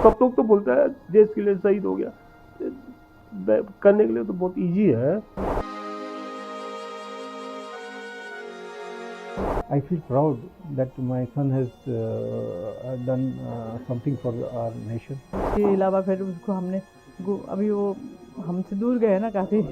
सब लोग तो बोलता है देश के लिए शहीद हो गया, करने के लिए तो बहुत इजी है। I feel proud that my son has done something for our nation. के अलावा फिर उसको हमने अभी वो हमसे दूर गए ना काफ़ी।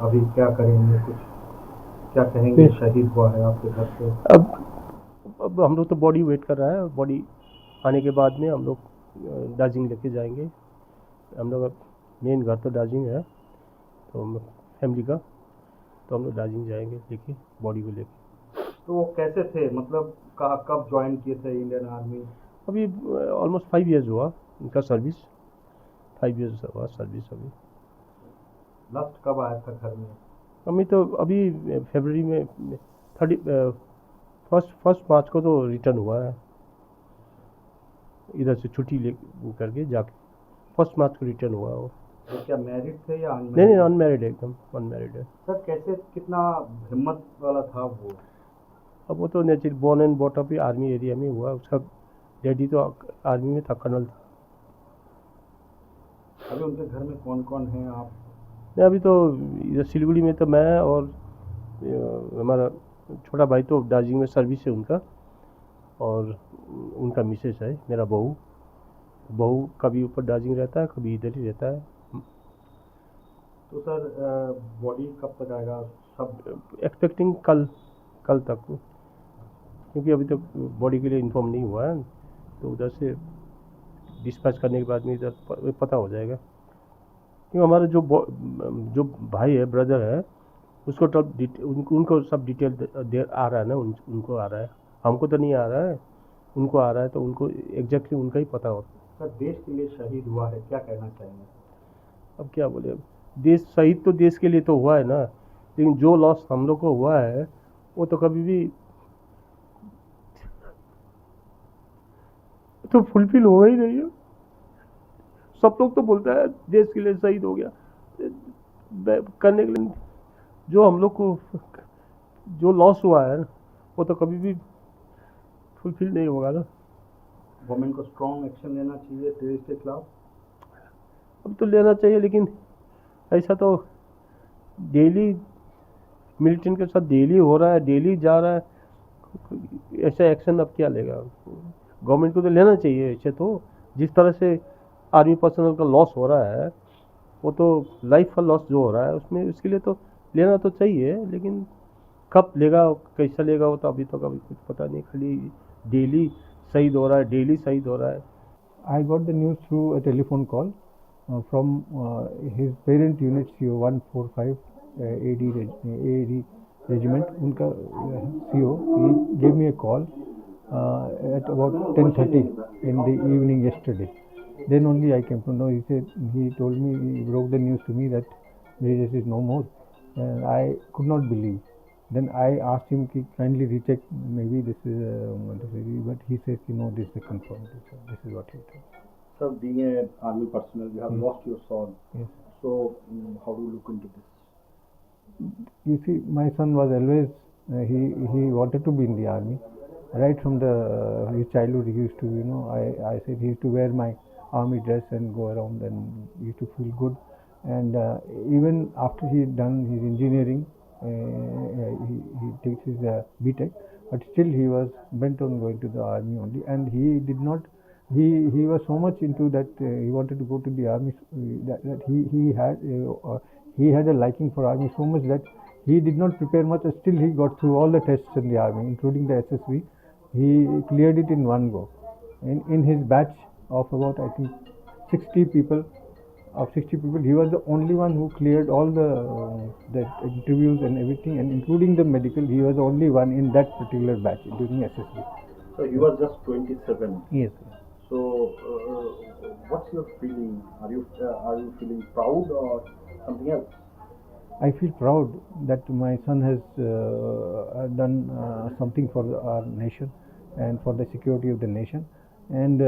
अभी क्या करेंगे, कुछ क्या कहेंगे? शहीद हुआ है आपके घर पे। अब हम लोग तो बॉडी वेट कर रहा है, बॉडी आने के बाद में हम लोग दार्जिलिंग लेके जाएंगे। हम लोग मेन घर तो दार्जिलिंग है, तो फैमिली का, तो हम लोग दार्जिलिंग जाएंगे लेके बॉडी को लेके। तो वो कैसे थे, मतलब कब ज्वाइन किए थे इंडियन आर्मी? अभी ऑलमोस्ट 5 ईयर्स हुआ इनका सर्विस, 5 ईयर्स हुआ सर्विस। अभी लास्ट कब आया था घर में? अभी तो अभी फरवरी में 1 मार्च को तो रिटर्न हुआ है, इधर से छुट्टी ले करके जाके 1 मार्च को रिटर्न हुआ वो। तो क्या मैरिड थे या अनमैरिड? नहीं, अनमैरिड है, एकदम अनमैरिड है। सर कैसे, कितना हिम्मत वाला था वो? अब वो तो natural born and brought up army area में हुआ, उसका डैडी तो आर्मी में था, कर्नल था। अभी उनके घर में कौन कौन है आप? नहीं, अभी तो इधर सिलीगुड़ी में तो मैं और हमारा छोटा भाई तो दार्जिलिंग में सर्विस है उनका, और उनका मिसेस है, मेरा बहू कभी ऊपर दार्जिलिंग रहता है, कभी इधर ही रहता है। तो सर बॉडी कब तक आएगा? सब एक्सपेक्टिंग कल तक, क्योंकि अभी तक बॉडी के लिए इन्फॉर्म नहीं हुआ है, तो उधर से डिस्पैच करने के बाद में इधर पता हो जाएगा। क्योंकि हमारा जो भाई है, ब्रदर है, उसको तो उनको सब डिटेल आ रहा है ना, उनको आ रहा है, हमको तो नहीं आ रहा है, उनको आ रहा है, तो उनको एग्जैक्टली उनका ही पता होता है। सर देश के लिए शहीद हुआ है, क्या कहना चाहेंगे? अब क्या बोले, देश शहीद तो देश के लिए तो हुआ है ना, लेकिन जो लॉस हम लोग को हुआ है वो तो कभी भी तो फुलफिल होगा ही नहीं है। सब लोग तो बोलता है देश के लिए शहीद हो गया, करने के लिए जो हम लोग को जो लॉस हुआ है वो तो कभी भी फुलफिल नहीं होगा ना। गवर्नमेंट को स्ट्रॉन्ग एक्शन लेना चाहिए टेररिस्ट के खिलाफ। अब तो लेना चाहिए, लेकिन ऐसा तो डेली मिलिटेंट के साथ डेली हो रहा है, डेली जा रहा है, ऐसा एक्शन अब क्या लेगा? गवर्नमेंट को तो लेना चाहिए ऐसे, तो जिस तरह से आर्मी पर्सनल का लॉस हो रहा है, वो तो लाइफ का लॉस जो हो रहा है उसमें, उसके लिए तो लेना तो चाहिए, लेकिन कब लेगा, कैसा लेगा, वो तो अभी तक अभी कुछ पता नहीं। खाली डेली शहीद हो रहा है, डेली शहीद हो रहा है। I got the news through a telephone call from his parent unit CO 145 AD regiment. उनका CO, he gave me a call at about 10:30 in the evening yesterday. Then only I came to know. He told me, he broke the news to me that British is no more, and I could not believe. Then I asked him to kindly recheck, maybe this is but he says, no, this is confirmed. This is what he told. Sir, being an army personnel, you have lost your son. Yes. So how do you look into this? You see, my son was always he wanted to be in the army. Right from his childhood, he used to, I said he used to wear my army dress and go around, and he used to feel good. And even after he done his engineering, he takes his BTech, but still he was bent on going to the army only, and he did not. He was so much into that he wanted to go to the army that he had a liking for army so much that He did not prepare much, still he got through all the tests in the army, including the SSV. He cleared it in one go. In his batch of about, I think, 60 people, he was the only one who cleared all the interviews and everything, and including the medical. He was the only one in that particular batch during SSV. So you are just 27. Yes. So what's your feeling? Are you feeling proud or something else? I feel proud that my son has done something for our nation and for the security of the nation. And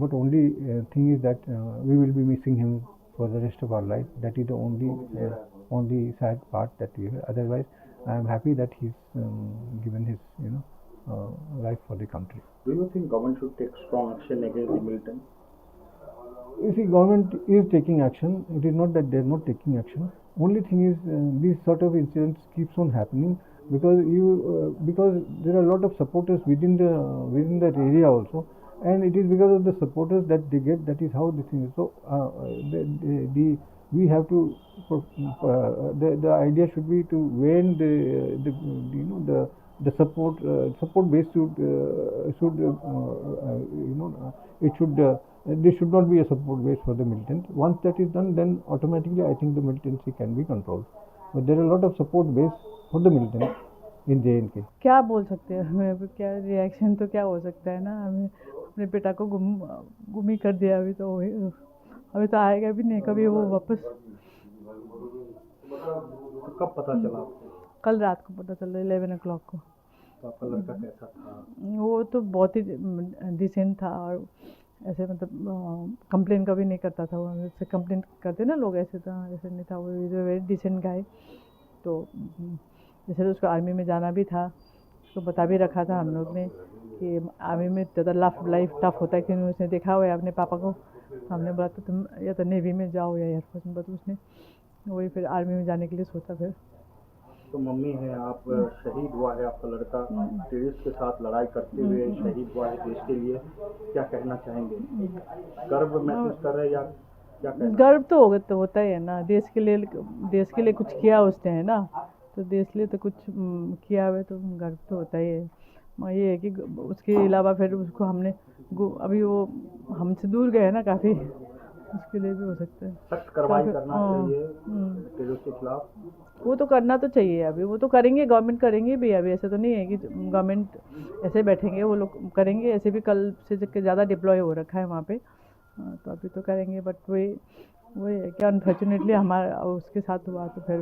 but only thing is that we will be missing him for the rest of our life. That is the only sad part that we have. Otherwise, I am happy that he's given his life for the country. Do you think government should take strong action against the militant? You see, government is taking action. It is not that they are not taking action. Only thing is, these sort of incidents keeps on happening because there are a lot of supporters within that area also, and it is because of the supporters that they get. That is how the thing is. So we have to. The idea should be to when the support base there should not be a support base for the militant. Once that is done, then automatically I think the militancy can be controlled. But there are a lot of support base for the militant in JNK. क्या बोल सकते हैं हमें अभी, क्या reaction तो क्या हो सकता है ना, हमें अपने बेटा को गुम ही कर दिया। अभी तो आएगा भी नहीं कभी वो वापस। तो कब पता चला आपको? कल रात को पता चला 11 o'clock को। तो आपका लड़का कैसा था? वो तो बहुत ही डिसेंट था और ऐसे मतलब कंप्लेन कभी नहीं करता था। वो जैसे कंप्लेन करते ना लोग, ऐसे था, ऐसे नहीं था। वो is a very decent guy. तो जैसे तो उसको आर्मी में जाना भी था, उसको बता भी रखा था हम लोग ने कि आर्मी में ज़्यादा लाइफ टफ होता है, क्योंकि उसने देखा हुआ है अपने पापा को। हमने बोला तो तुम या तो नेवी में जाओ या एयरफोर्स में, तो उसने वही फिर आर्मी में जाने के लिए सोचा। फिर तो मम्मी है आप, शहीद हुआ है आपका लड़का, टेररिस्ट के साथ लड़ाई करते हुए शहीद हुआ है देश के लिए, क्या कहना चाहेंगे? गर्व महसूस कर रहे हैं या क्या कहना? गर्व तो होता ही है ना, देश के लिए कुछ किया उसने, है ना, तो देश के लिए तो कुछ किया हुआ, तो गर्व तो होता ही है। ये है कि उसके अलावा फिर उसको हमने अभी वो हमसे दूर गए हैं ना काफ़ी, उसके लिए भी हो सकता है। सख्त कार्रवाई करना चाहिए टेररिस्ट के खिलाफ। वो तो करना तो चाहिए, अभी वो तो करेंगे, गवर्नमेंट करेंगे भी। अभी ऐसा तो नहीं है कि गवर्नमेंट ऐसे बैठेंगे, वो लोग करेंगे। ऐसे भी कल से ज़्यादा डिप्लॉय हो रखा है वहाँ पे, तो अभी तो करेंगे। बट वही है कि अनफॉर्चुनेटली हमारा उसके साथ हुआ, तो फिर